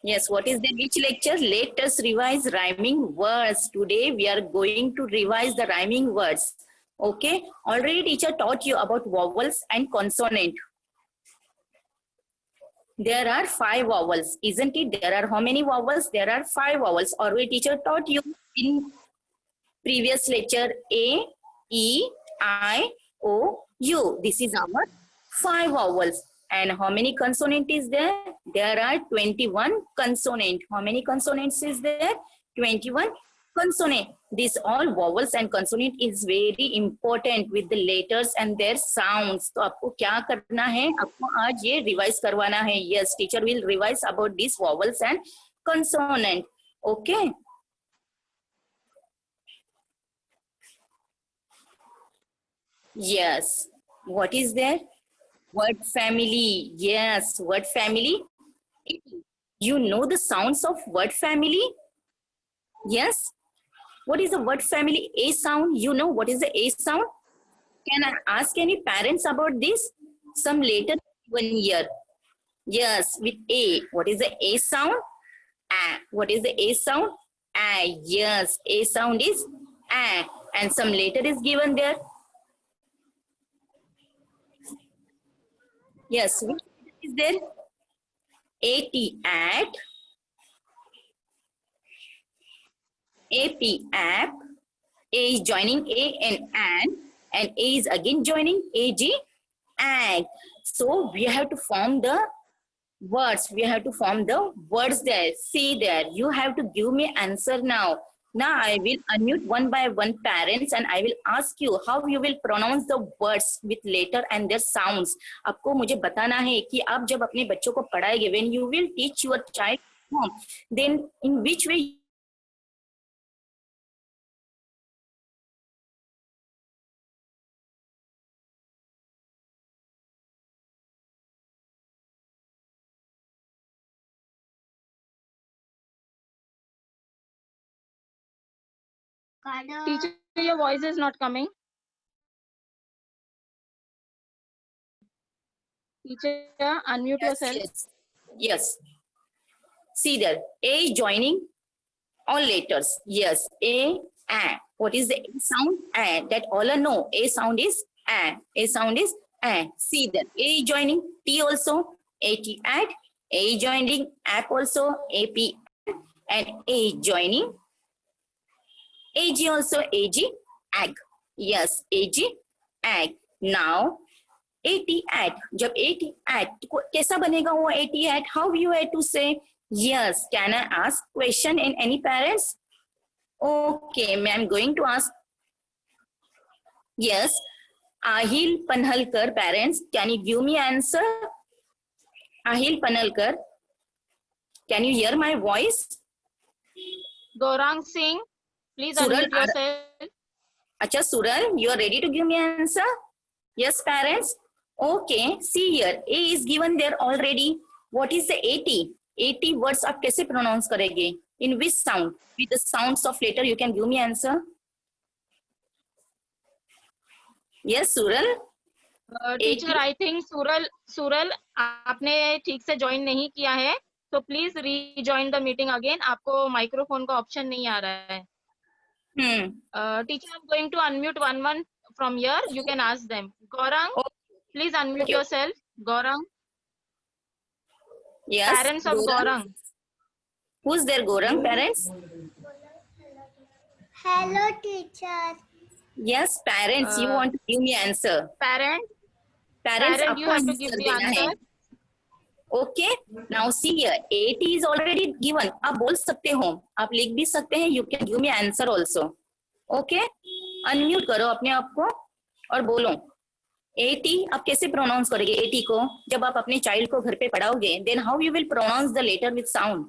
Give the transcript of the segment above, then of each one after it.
Yes, what is the which lecture? Let us revise rhyming words. Today we are going to revise the rhyming words. Okay, already teacher taught you about vowels and consonant. There are 5 vowels, isn't it? There are how many vowels? There are 5 vowels. Already teacher taught you in previous lecture A, E, I, O, U. This is our 5 vowels. And how many consonant is there? There are 21 consonant. How many consonants is there? 21 consonant. This all vowels and consonant is very important with the letters and their sounds. तो आपको क्या करना है? आपको आज ये revise करवाना है. Yes, teacher will revise about these vowels and consonant. Okay. Yes. What is there? Word family. Yes, word family. You know the sounds of word family? Yes. What is the word family? A sound. You know what is the A sound? Can I ask any parents about this? Some later one year. Yes, with A. What is the A sound? A. What is the A sound? A. Yes, A sound is A. And some letter is given there. Yes, which is there? A-T, at. A-P, app. A is joining A and A is again joining A-G, ag. So we have to form the words. We have to form the words there. See there. You have to give me answer now. Now I will unmute one by one parents and I will ask you how you will pronounce the words with letter and their sounds. आपको मुझे बताना है कि आप जब अपने बच्चों को पढ़ाएंगे, when you will teach your child home, then in which way Teacher, your voice is not coming. Teacher, unmute yourself. Yes. See there. A is joining all letters. Yes. A. What is the A sound? A. That all I know. A sound is A. A sound is A. See there. A is joining T also. A-T add. A is joining app also. A-P and A is joining A-G also. A-G ag. Yes. A-G ag. Now A-T at. जब A-T at कैसा बनेगा वो A-T at? How you have to say? Yes. Can I ask question in any parents? Okay, I'm going to ask. Yes. Ahil Panhalkar parents, can you give me answer? Ahil Panhalkar, can you hear my voice? Gaurang Singh, please Sural, unmute yourself. Acha Sural, you are ready to give me answer? Yes, parents. Okay, see here. A is given there already. What is the 80? 80 words आप कैसे pronounce करेंगे? In which sound? With the sounds of letter, you can give me answer. Yes, Sural. Teacher, I think Sural, आपने ठीक से join नहीं किया है, so please rejoin the meeting again. आपको microphone का option नहीं आ रहा है. Teacher, I'm going to unmute one from here. You can ask them. Gaurang, please unmute yourself. Gaurang. Yes. Parents of Gaurang. Who's there, Gaurang? Parents? Hello, teacher. Yes, parents. You want to give me answer. Parent, Parents, you have to give the answer. Okay. Now see here. 80 is already given. आप बोल सकते हो. आप लिख भी सकते हैं. You can give me answer also. Okay. Unmute करो अपने आप को और बोलो. 80 आप कैसे pronounce करोगे 80 को? जब आप अपने child को घर पे पढ़ाओगे, then how you will pronounce the letter with sound?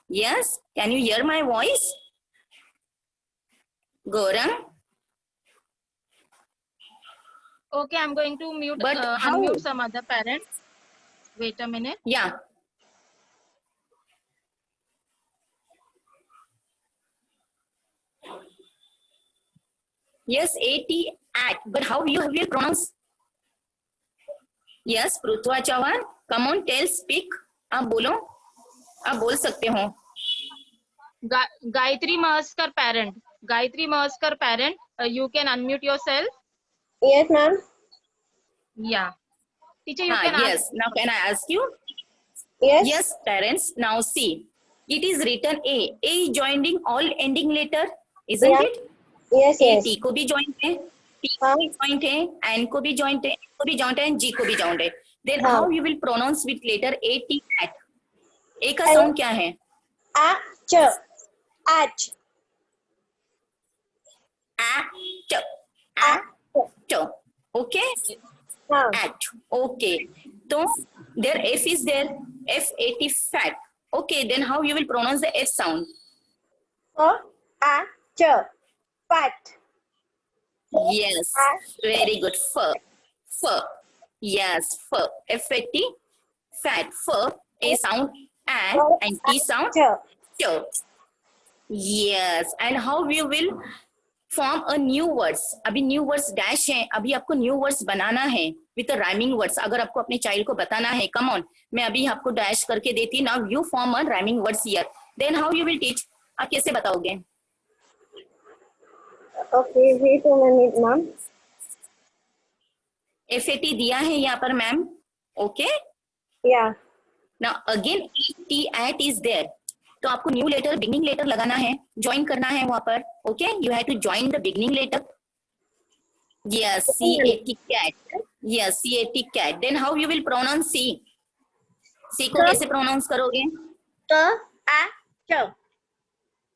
Yes. Can you hear my voice? Gaurang? Okay, I'm going to mute. But how? Unmute some other parents. Wait a minute. Yeah. Yes, at, at. But how you will pronounce? Yes, Prutva Chavan. Come on, tell, speak. आप बोलो, आप बोल सकते हो. Gayatri Mahaskar parent. Gayatri Mahaskar parent. You can unmute yourself. Yes, ma'am. Yeah. Teacher, you can Yes. ask. Now can I ask you? Yes. Yes, parents. Now see. It is written A. A is joining all ending letter, isn't Yeah. it? Yes, A yes. T को भी joint है, T को हाँ. भी joint है, N को भी joint है, N को भी joint है, and G को भी joint है. Then हाँ. how you will pronounce with letter A T at? A का A. sound क्या है? At. At. At. At. At. Okay. हाँ. At. Okay. So there F is there. F A T fat. Okay. Then how you will pronounce the F sound? At. Fat. Yes. Very good. Fur. Fur. Yes. Fur. F A T fat. Fur. A sound and T sound. T. Yes. And how you will form a new words? अभी new words dash है. अभी आपको new words बनाना है with a rhyming words. अगर आपको अपने child को बताना है, come on. मैं अभी आपको dash करके देती. Now you form a rhyming words here. Then how you will teach? आप कैसे बताओगे? Okay, wait a minute, ma'am. FAT दिया है यहाँ पर ma'am. Okay. Yeah. Now again T at is there. तो आपको न्यू लेटर बिगनिंग लेटर लगाना है, ज्वाइन करना है वहां पर. Okay, you have to join the beginning letter. Yes, CAT cat. Yes, CAT cat. Then how you will pronounce C? C को कैसे प्रोनाउंस करोगे?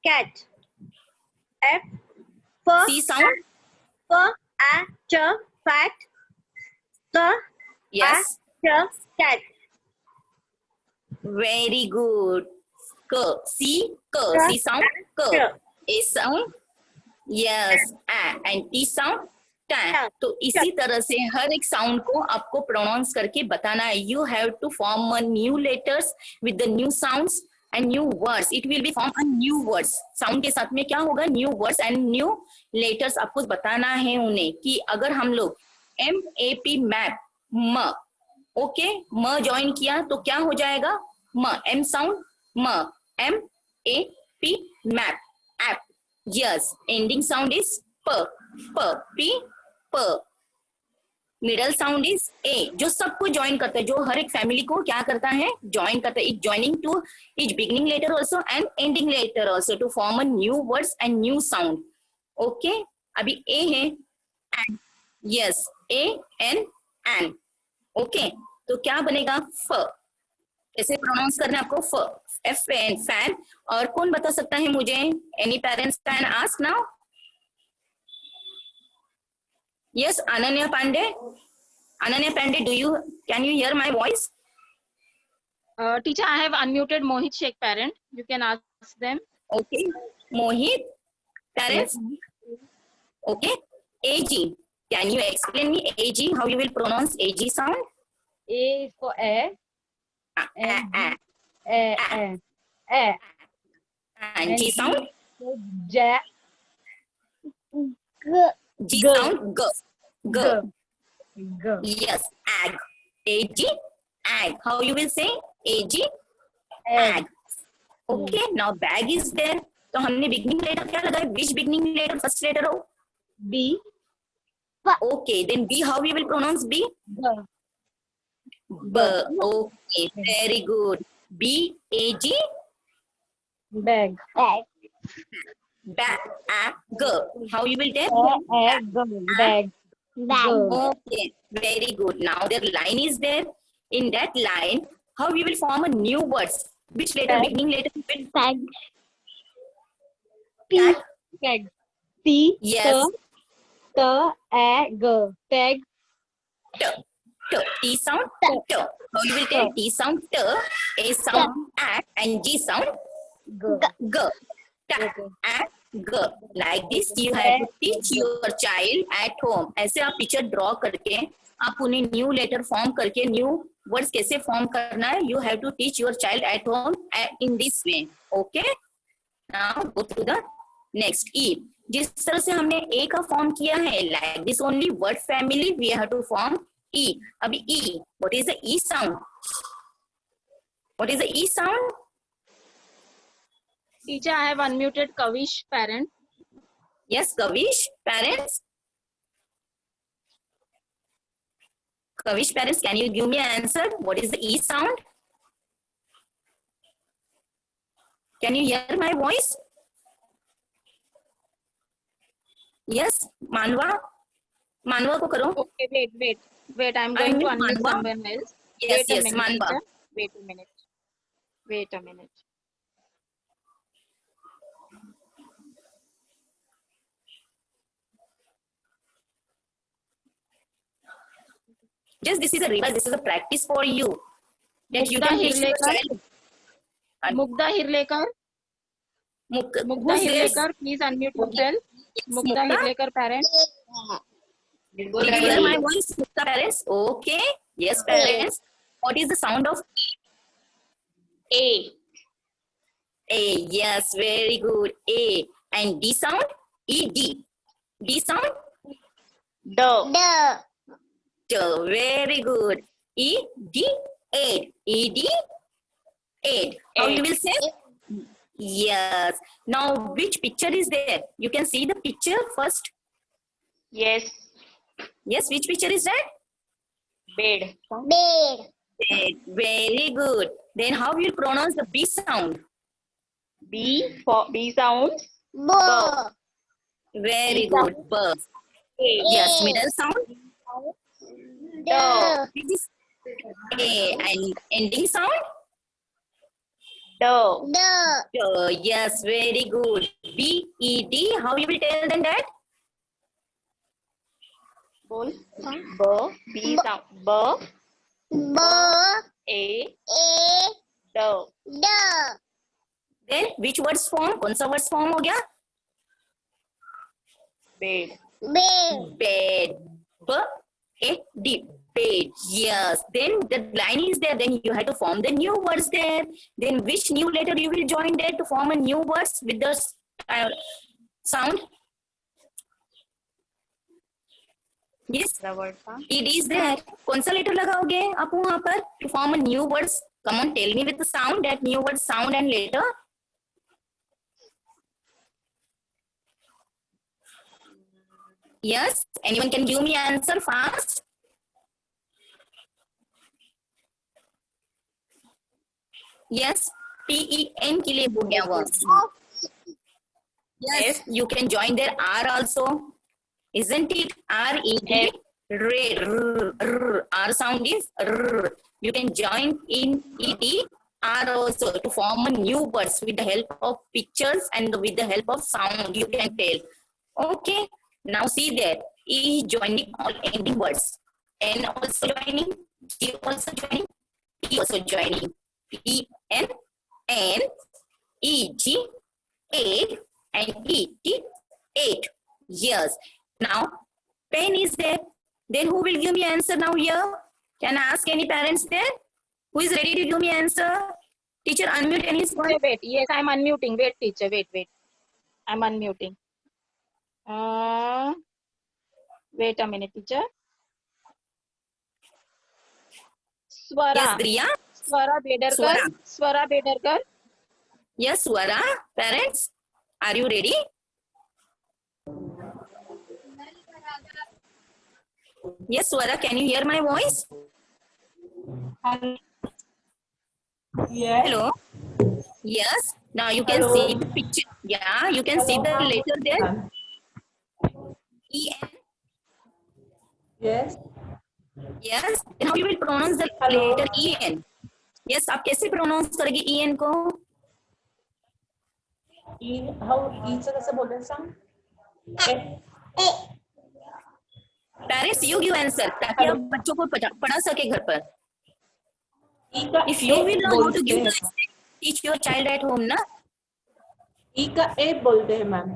Cat. F. C sound. Fat. Yes, Cat. Very good. क, C, क, C sound, क. A sound, yes, and T sound, टा. तो इसी तरह से हर एक साउंड को आपको प्रोनाउंस करके बताना है. You have to form a new letters with the new sounds and new words. It will be form a new words. Sound के साथ में क्या होगा? New words and new letters. आपको बताना है उन्हें कि अगर हम लोग MAP मैप, म, ओके, म ज्वाइन किया तो क्या हो जाएगा? म. M साउंड, म. MAP मैप, ऐप. यस, एंडिंग साउंड इज प, P, प. मिडल साउंड इज ए, जो सबको ज्वाइन करता है, जो हर एक फैमिली को क्या करता है? ज्वाइन करता है. Is joining to is beginning letter also and ending letter also to form a new words and new sound. Okay, अभी ए है. Yes, AN. ओके, तो क्या बनेगा? फ. कैसे प्रोनाउंस करना है आपको? फ. FN, fan. और कौन बता सकता है मुझे? Any parents can ask now. Yes, Ananya Pandey. Ananya Pandey, can you hear my voice? Teacher, I have unmuted Mohit Sheikh parent. You can ask them. Okay. Mohit, parents. Okay. AG. Can you explain me AG? How you will pronounce AG sound? A is for air. And Air. G sound? Jack. G G. sound? G. G. G. Yes, ag. AG, ag. How you will say? AG, Egg. ag. Okay, now bag is there. तो हमने beginning letter क्या लगाया? Which beginning letter? First letter हो? B. Okay, then B, how we will pronounce B? B. B. Okay, very good. BAG, Bag. bag. How you will tell? Egg. Bag. Okay, very good. Now their line is there. In that line, how we will form a new words? Which letter? Bag. Beginning letter will Bag. P. Bag. T. Yes. T. G. Tag. T. T. T sound. T. How you will tell? T sound T, A sound A, and G sound G. G. T, A, G. Like this, you have to teach your child at home. ऐसे आप picture draw करके आप उन्हें new letter form करके new words कैसे form करना है, you have to teach your child at home in this way. Okay, now go to the next. E. जिस तरह से हमने ए का फॉर्म किया है, like this only word family we have to form E. अभी E, what is the E sound? What is the E sound? Teacher, I have unmuted Kavish parent. Yes, Kavish, parents. Kavish, parents, can you give me an answer? What is the E sound? Can you hear my voice? Yes, Manwa. Manwa को करो. Okay, wait. I'm going to unmute Manwa. someone else. Yes, Wait a yes, minute, Manwa. teacher. Wait a minute. Just this is a revise. This is a practice for you. That you Mugdha can teach your Hirlekar. child. Mugdha Hirlekar. Mugdha Who's this? Hirlekar, please unmute yourself. Mugdha Mugdha? Hirlekar parent. Did you hear my voice, Mukta, parents? Okay. Yes, parents. What is the sound of A. A? Yes, very good. A. And D sound? E, D. D sound? The. D. Very good. E, D, aid. E, D, aid. How you will say? Yes. Now, which picture is there? You can see the picture first. Yes. Yes, which picture is that? Bed. Bed. Very good. Then how you pronounce the B sound? B sounds. Very good. B. Yes, middle sound? This is A. And ending sound? Yes, very good. B, E, D. How you will tell them that? Bol. B sound. A. Then which words form? कौन सा words form हो गया? Bed. Bed. B, A, D. Bed. Yes. Then the line is there. Then you have to form the new words there. Then which new letter you will join there to form a new words with the sound? Yes. The word sound. It is there. कौन सा letter लगाओगे आप वहाँ पर to form a new words? Come on, tell me with the sound that new word sound and letter. Yes. Anyone can give me answer fast? Yes. PEN के लिए हो गया वो. Yes. You can join there R also. Isn't it? R-E-D. R sound is R. You can join in ED R also to form a new words with the help of pictures and with the help of sound. You can tell. Okay. Now see there. E joining all ending words. N also joining. G also joining. E also joining. E N N E G 8 and E T 8. Yes. Now pen is there. Then who will give me answer now here? Can I ask any parents there? Who is ready to give me answer? Teacher, unmute any voice. Wait. Yes, I'm unmuting. Wait, teacher. Wait. I'm unmuting. Wait a minute, teacher. Swara. Yes, Driya. Swara Bedarkar. Swara. Swara Bedarkar. Yes, Swara. Parents, are you ready? Yes, Swara, can you hear my voice? Yes. Hello. Yes. Now you can see the picture. Yeah, you can see the letter there. E-N. Yes. Yes. And how you will pronounce the Hello. letter E-N? Yes, आप कैसे pronounce करेंगे E-N को? से कैसे बोल रहे हैं सम? Parents, you give answer ताकि आप बच्चों को पढ़ा सके घर पर. ई का If you will know how to give बोलते the answer, teach your child at home, na? ई का ए बोलते हैं ma'am.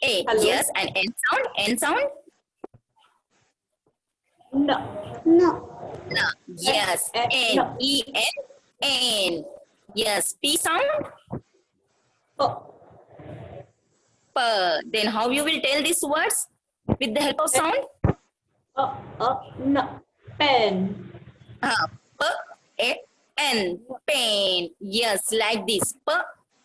A. Hello. Yes, and N sound. N sound. No. No. Yes. N. No. E. N. N. Yes. P sound. Oh. Then how you will tell these words with the help of sound? No. Pen. P A N, pen. Yes, like this. P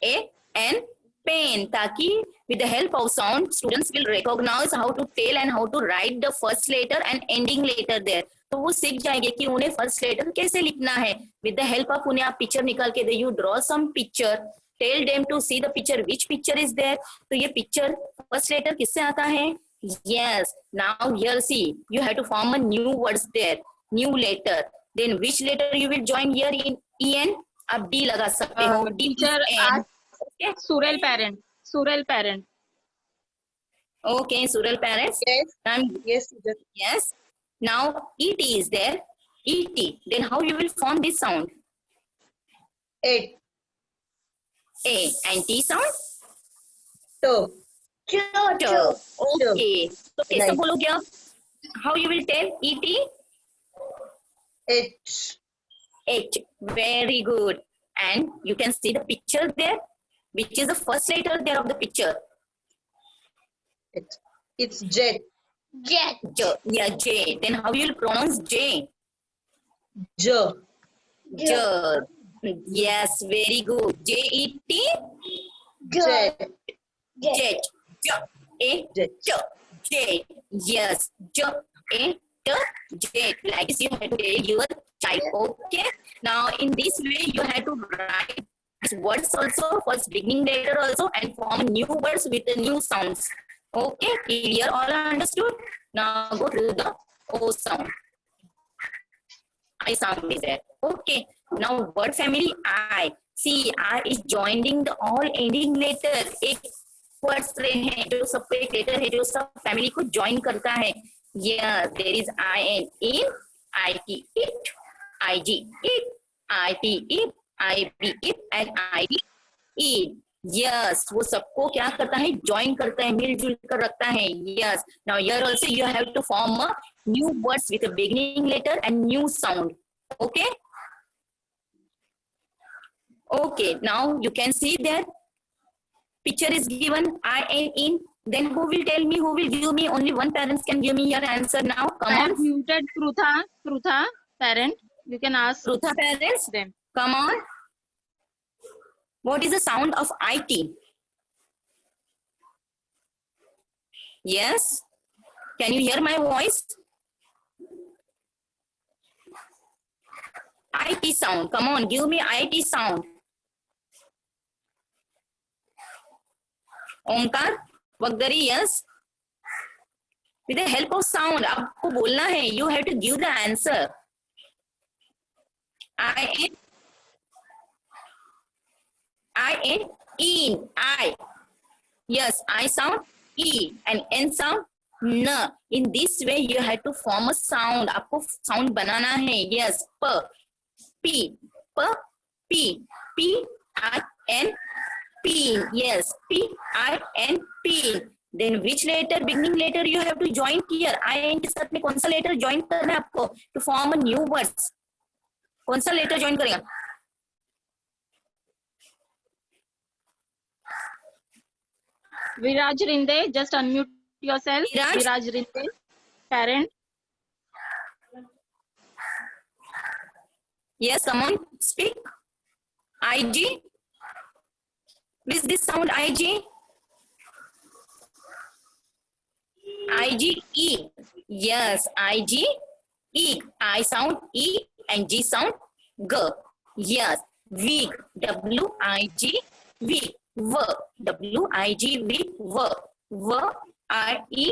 A N, pen. ताकि with the help of sound, students will recognize how to tell and how to write the first letter and ending letter there. तो वो सीख जाएंगे कि उन्हें first letter कैसे लिखना है. विद द हेल्प ऑफ उन्हें आप पिक्चर निकाल के दे, you draw some picture, tell them to see the picture which picture is there. तो ये पिक्चर फर्स्ट लेटर किससे आता है? Yes. Now here see, you have to form a new words there, new letter. Then which letter you will join here in En? आप D लगा सकते हो. D is teacher N. आज Okay. सुरेल parent Okay, Sural parents. Yes. Yes. Yes, teacher. Yes. Now ET is there. ET. Then how you will form this sound? 8. A and T sound. Toe. Toe. Okay. So कैसे Right. बोलोगे आप? How you will tell ET? H. H. Very good. And you can see the picture there, which is the first letter there of the picture. It's jet. J. Yeah, J. Then how you will pronounce J? J. J. Yes, very good. J-E-T. Jet. Jet. J. A. Jet. J. Jet. Yes. J. A. T. Jet. Like this, you have to take your child. Okay. Now, in this way, you have to write these words also, first beginning letter also, and form new words with the new sounds. Okay. Clear? All understood? Now, go to the O sound. I sound is there. Okay. Now, word family I. See, I is joining the all ending letter. एक word strain है जो सबको एक letter है जो सब family को join करता है. Yeah, there is I in, IT, it, IG, it, IT, it, IB, it, and ID, it. Yes, वो सबको क्या करता है? Join करता है, मिलजुल कर रखता है. Yes. Now here also you have to form a new words with a beginning letter and new sound. Okay. Okay, now you can see that picture is given, I am in. Then who will tell me, who will give me? Only one parent can give me your answer now. Come I on. have muted Prutha parent. You can ask Rutha parents, them. come on. What is the sound of IT? Yes? Can you hear my voice? IT sound. Come on, give me IT sound. Omkar वगदरी, yes. With the help of sound, आपको बोलना है. You have to give the answer. I N in. I. Yes, I sound E and N sound N. In this way, you have to form a sound. आपको sound बनाना है. Yes, P, P, P, I, N, P. Yes, P, I, N, P. Then which letter, beginning letter you have to join here? I N के साथ में कौन सा letter join करना है आपको? To form a new words. कौन सा letter join करेगा? Viraj Rinde, just unmute yourself. Viraj? Viraj Rinde, parent. Yes, someone speak. IG. What is this sound? IG. IG E. Yes, IG E. I sound E and G sound G. Yes, wig. W I G wig. V. W I G wig. V. V I E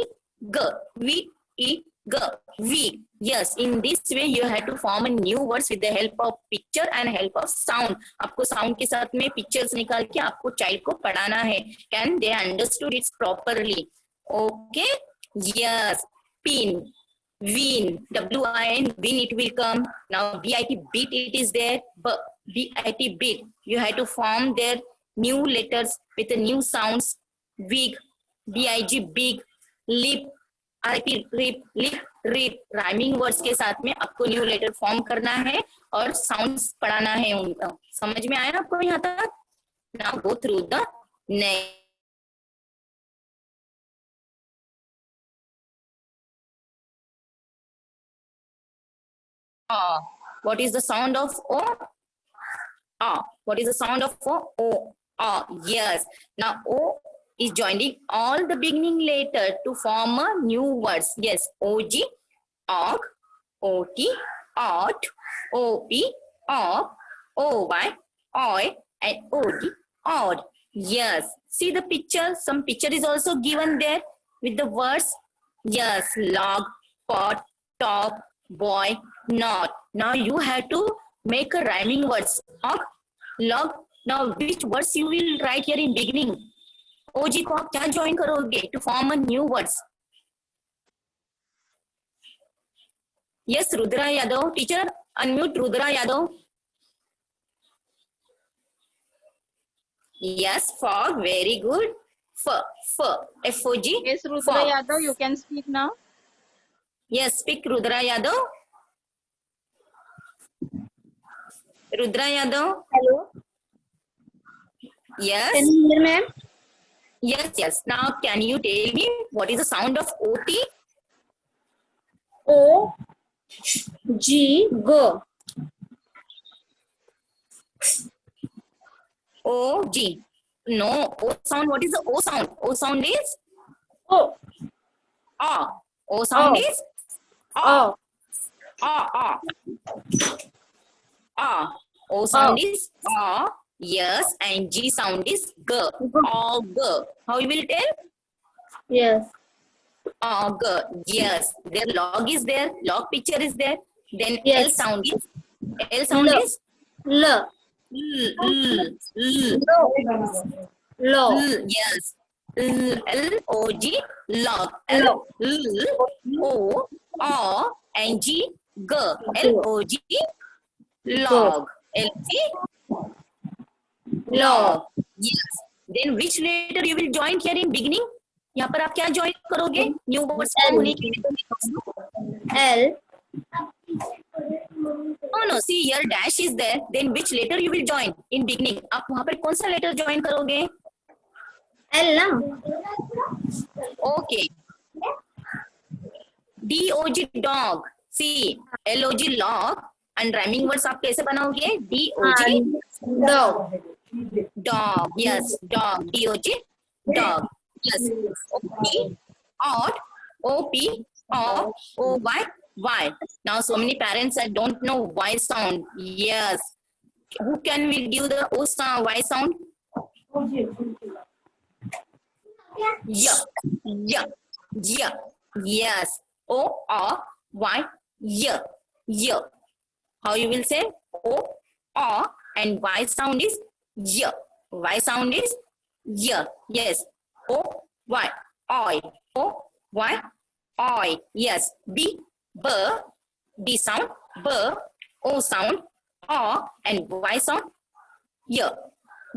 G. Wig E G. Wig. Yes, in this way you have to form a new words with the help of picture and help of sound. आपको sound के साथ में pictures निकाल के आपको child को पढ़ाना है. Can they understood it properly? Okay. Yes. Pin. Win. W-I-N. Win it will come. Now B-I-T. Beat it is there. B-I-T. Beat. You have to form their new letters with the new sounds. Wig. B-I-G. Big. Lip. R-I-P. Rip. Lip. Rip. Rhyming words के साथ में आपको new letter form करना है और sounds पढ़ाना है उनका. समझ में आया आपको यहाँ तक? Now go through the next. What is the sound of O? What is the sound of O? O. Yes. Now O is joining all the beginning letter to form a new words. Yes. OG, og, OT, ot, OP, op, OY, oi, and OD, odd. Yes. See the picture. Some picture is also given there with the words. Yes. Log, pot, top, boy, not. Now you have to make a rhyming words. Og, log. Now which words you will write here in beginning? OG को आप क्या join करोगे to form a new words? Yes, Rudra Yadav. Teacher, unmute Rudra Yadav. Yes, fog. Very good. F-O-G. Yes, Rudra Fog. Yadav, you can speak now. Yes, speak Rudra Yadav. Rudra Yadav. Hello. Yes. Can you hear, ma'am? Yes. Now, can you tell me what is the sound of OT? O G go. O-G. No, O sound. What is the O sound? O sound is O O sound O. is O O sound is Yes, and G sound is G. Og. How you will tell? yes. Og. Yes. Their log is there. Log picture is there. Then L Yes. sound is L. is L. L. Low. Yes. L-O-G, log. Log. L-O, and G, G. L-O-G, log. L-G, log. Yes. Then which letter you will join here in beginning? यहाँ पर आप क्या join करोगे? New words form होने के लिए. L. No. See here dash is there. Then which letter you will join in beginning? आप वहाँ पर कौन सा letter join करोगे? L ना? Okay. D-O-G, dog. See, L-O-G, log. And rhyming words आप कैसे बनाओगे? D-O-G, Dog. dog. Yes, dog. D-O-G, dog. Yes. O-P, odd. O-P, odd. O-Y, Y. Now, so many parents that don't know Y sound. Yes. Who can we give the O sound, Y sound? Yeah. Yes. O-R-Y, yeah. Yeah. How you will say? O-R and Y sound is yeah. Y sound is yeah. Yes. O-Y, oi. O-Y, oi. Yes. B, B, B sound, B, O sound, O, and Y sound, yeah.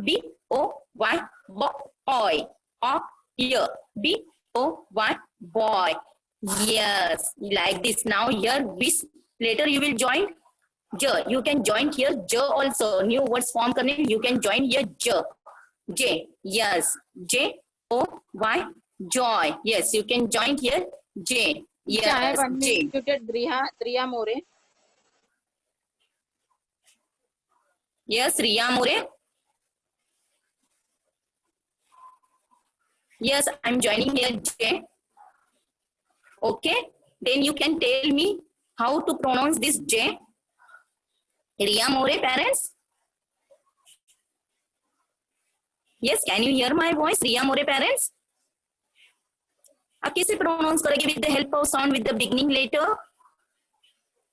B, O, Y, boy. O, yeah. B, O, Y, boy. Yes. Like this. Now here, which letter you will join? J. You can join here J also. New words form करने you can join here J. J. Yes. J, O, Y, joy. Yes. You can join here J. I have Yes. J. unmuted Driya More. Yes. Riya More. Yes. I'm joining here J. Okay. Then you can tell me how to pronounce this J. Riya More, parents? Yes, can you hear my voice? Riya More, parents? आप कैसे pronounce करेंगे with the help of sound with the beginning letter?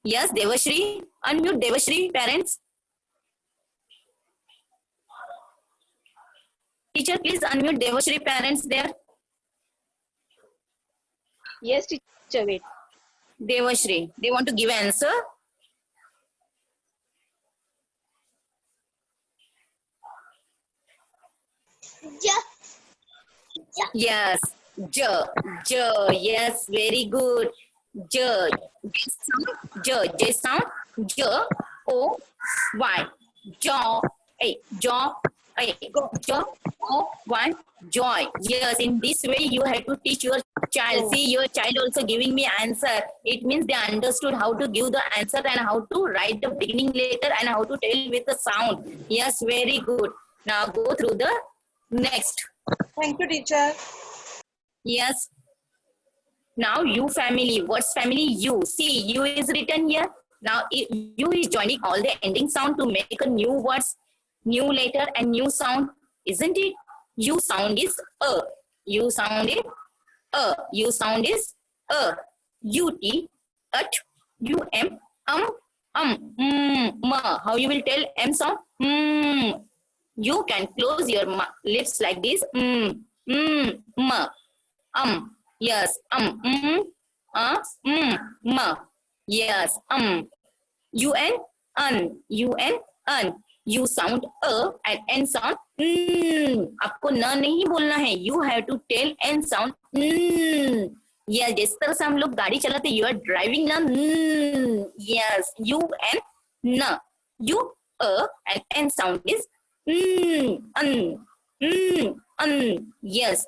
Yes, Devashri. Unmute Devashri, parents. Teacher, please unmute Devashri, parents there. Yes, teacher, wait. Devashri, they want to give answer. Yes, J, yes, very good. J sound, J, O, Y, jaw, J, J-O-Y, joy. Yes, in this way you have to teach your child. See, your child also giving me answer. It means they understood how to give the answer and how to write the beginning letter and how to tell with the sound. Yes, very good. Now go through the next. Thank you, teacher. Yes. Now you family. What's family? You. See, you is written here. Now you is joining all the ending sound to make a new words, new letter and new sound. Isn't it? You sound is a. You sound is a. You sound is a. U-T, at, U-M, ma. How you will tell M sound? You can close your lips like this. Ma. Yes. Ma. Yes. Un. Un. You sound a and n sound. आपको न नहीं बोलना है. You have to tell n sound. Yes. जिस तरह से हम लोग गाड़ी चलाते, you are driving ना. Yes. U and न. You a and n sound is Yes.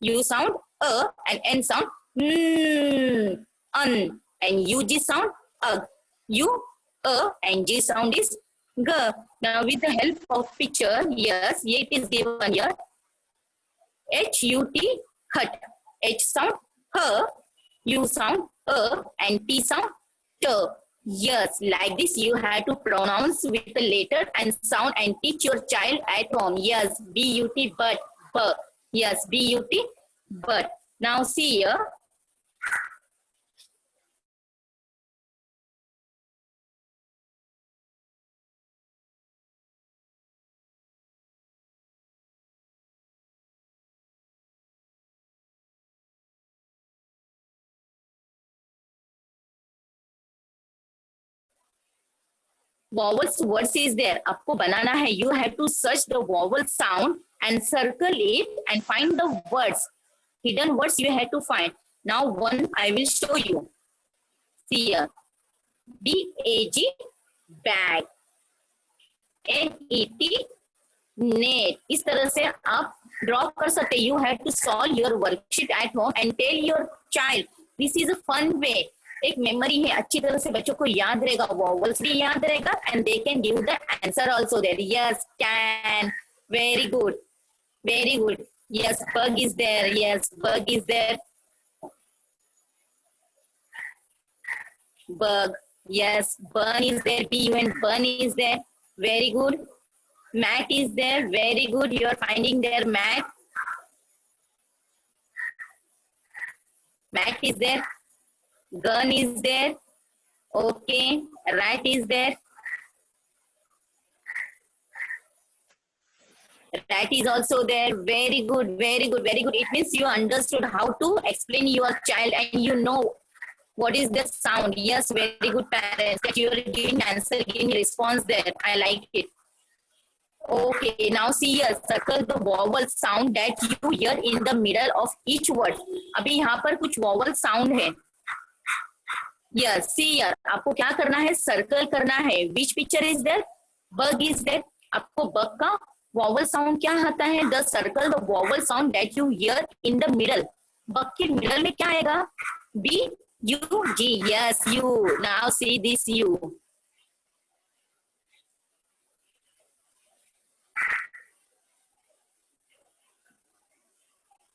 You sound a and n sound and UG sound U a and G sound is g. Now with the help of picture, yes, it is given here. H-U-T, hut. H sound h, U sound a and T sound t. Yes, like this you have to pronounce with the letter and sound and teach your child at home. Yes, B-U-T, but. Yes, B-U-T, but. Now see here. Vowels words is there. आपको बनाना है. You have to search the vowel sound and circle it and find the words. Hidden words you have to find. Now one I will show you. See here. B-A-G, bag. N-E-T, net. इस तरह से आप draw कर सकते. You have to solve your worksheet at home and tell your child. This is a fun way. एक memory है. अच्छी तरह से बच्चों को याद रहेगा. वॉवल्स भी याद रहेगा and they can give the answer also there. Yes, can. Very good. Very good. Yes, bug is there. Yes, bug is there. Bug. Yes, burn is there. B-U-N, burn is there. Very good. Mat is there. Very good. You are finding there mat. Mat is there. Gun is there. Okay. Rat is there. Rat is also there. Very good. Very good. Very good. It means you understood how to explain your child and you know what is the sound. Yes, very good parents. That you are giving answer, giving response there. I like it. Okay, now see here, circle the vowel sound that you hear in the middle of each word. अभी यहाँ पर कुछ vowel sound है. Yes, see here. आपको क्या करना है? Circle करना है. Which picture is there? Bug is there. आपको bug का vowel sound क्या आता है? The circle the vowel sound that you hear in the middle. Bug के middle में क्या आएगा? B, U, G. Yes, U. Now see this U.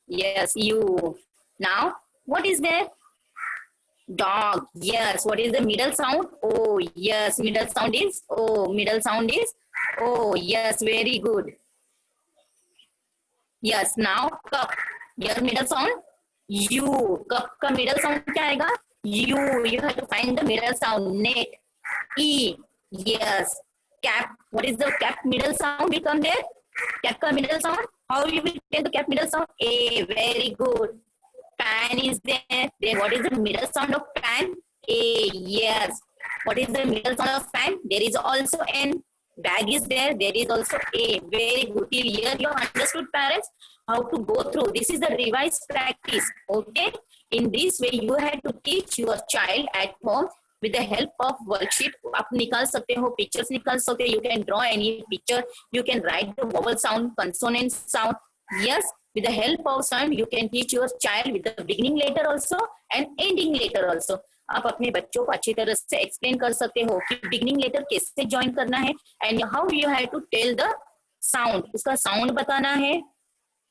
Yes, you. Now, what is there? Dog. Yes. What is the middle sound? Oh, yes. Middle sound is oh. Middle sound is oh. Yes. Very good. Yes. Now, cup. Your middle sound U. Cup का middle sound क्या आएगा? U. You have to find the middle sound. Net. E. Yes. Cap. What is the cap middle sound? Will come there. Cap का middle sound. How you will tell the cap middle sound? A. Very good. Pan is there. Then what is the middle sound of pan? A. Yes. What is the middle sound of pan? There is also N. Bag is there. There is also A. Very good. Till here you understood, parents, how to go through. This is the revised practice. Okay. In this way, you have to teach your child at home with the help of worksheet आप निकाल सकते हो, pictures निकाल सकते हो. You can draw any picture. You can write the vowel sound, consonant sound. Yes, with the help of sound, you can teach your child with the beginning letter also and ending letter also. आप अपने बच्चों को अच्छी तरह से explain कर सकते हो कि बिगिनिंग लेटर कैसे ज्वाइन करना है and how you have to tell the sound, उसका साउंड बताना है.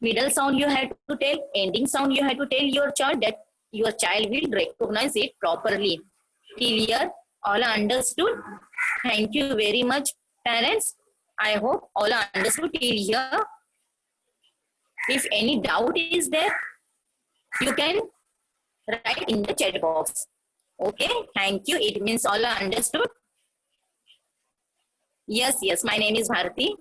Middle sound you have to tell, ending sound you have to tell your child that your child will recognize it properly. Clear? All understood? Thank you very much, parents. I hope all understood till here. If any doubt is there, you can write in the chat box. Okay, thank you. It means all understood. Yes, my name is Bharati.